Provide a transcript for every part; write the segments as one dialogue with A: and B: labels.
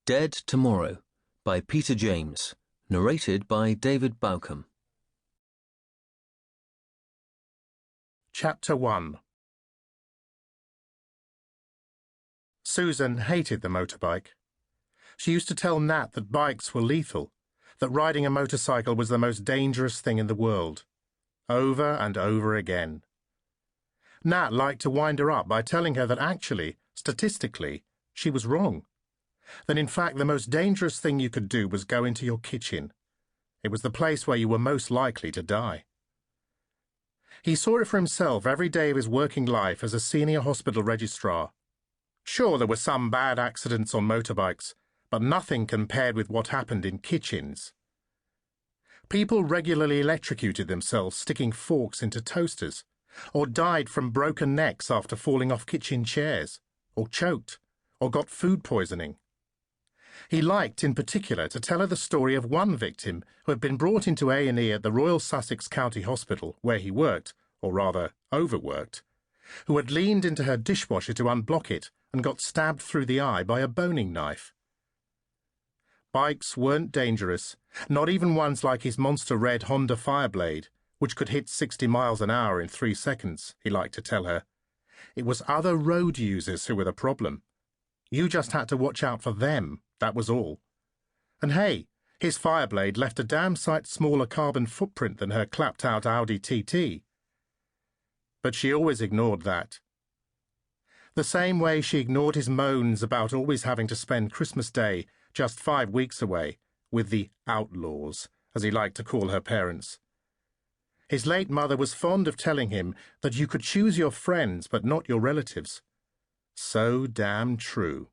A: Dead Tomorrow by Peter James, narrated by David Bowcombe.
B: Chapter 1. Susan hated the motorbike. She used to tell Nat that bikes were lethal, that riding a motorcycle was the most dangerous thing in the world, over and over again. Nat liked to wind her up by telling her that actually, statistically, she was wrong. That in fact the most dangerous thing you could do was go into your kitchen. It was the place where you were most likely to die. He saw it for himself every day of his working life as a senior hospital registrar. Sure, there were some bad accidents on motorbikes, but nothing compared with what happened in kitchens. People regularly electrocuted themselves sticking forks into toasters, or died from broken necks after falling off kitchen chairs, or choked, or got food poisoning. He liked, in particular, to tell her the story of one victim who had been brought into A&E at the Royal Sussex County Hospital, where he worked, or rather, overworked, who had leaned into her dishwasher to unblock it and got stabbed through the eye by a boning knife. Bikes weren't dangerous, not even ones like his monster red Honda Fireblade, which could hit 60 miles an hour in 3 seconds, he liked to tell her. It was other road users who were the problem. You just had to watch out for them, that was all. And hey, his Fireblade left a damn sight smaller carbon footprint than her clapped-out Audi TT. But she always ignored that. The same way she ignored his moans about always having to spend Christmas Day, just 5 weeks away, with the outlaws, as he liked to call her parents. His late mother was fond of telling him that you could choose your friends but not your relatives. So damn true.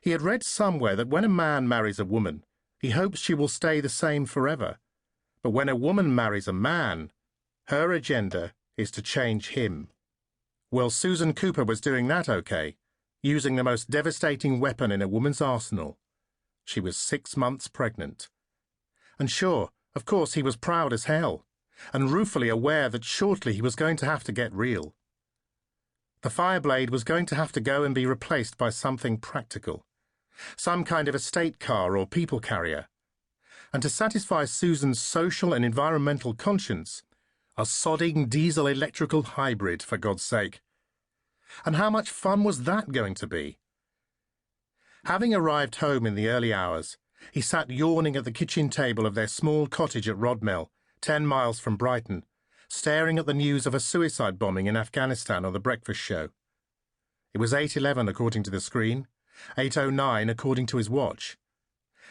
B: He had read somewhere that when a man marries a woman, he hopes she will stay the same forever. But when a woman marries a man, her agenda is to change him. Well, Susan Cooper was doing that okay, using the most devastating weapon in a woman's arsenal. She was 6 months pregnant. And sure, of course, he was proud as hell, and ruefully aware that shortly he was going to have to get real. The Fireblade was going to have to go and be replaced by something practical, some kind of estate car or people carrier. And to satisfy Susan's social and environmental conscience, a sodding diesel-electrical hybrid, for God's sake. And how much fun was that going to be? Having arrived home in the early hours, he sat yawning at the kitchen table of their small cottage at Rodmell, 10 miles from Brighton, staring at the news of a suicide bombing in Afghanistan on the breakfast show. It was 8:11 according to the screen, 8:09 according to his watch,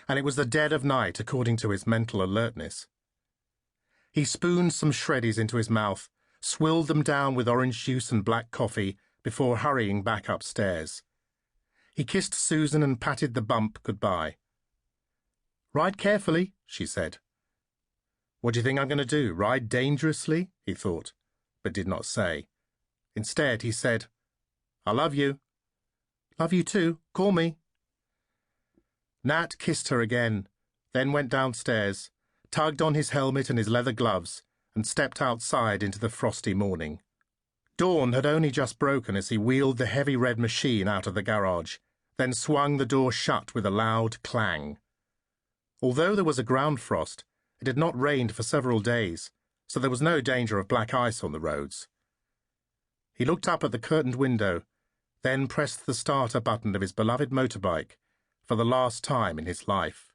B: and it was the dead of night according to his mental alertness. He spooned some shreddies into his mouth, swilled them down with orange juice and black coffee before hurrying back upstairs. He kissed Susan and patted the bump goodbye. "Ride carefully," she said. What do you think I'm going to do, ride dangerously? He thought, but did not say. Instead, he said, "I love you." "Love you too. Call me." Nat kissed her again, then went downstairs, tugged on his helmet and his leather gloves, and stepped outside into the frosty morning. Dawn had only just broken as he wheeled the heavy red machine out of the garage, then swung the door shut with a loud clang. Although there was a ground frost, it had not rained for several days, so there was no danger of black ice on the roads. He looked up at the curtained window, then pressed the starter button of his beloved motorbike for the last time in his life.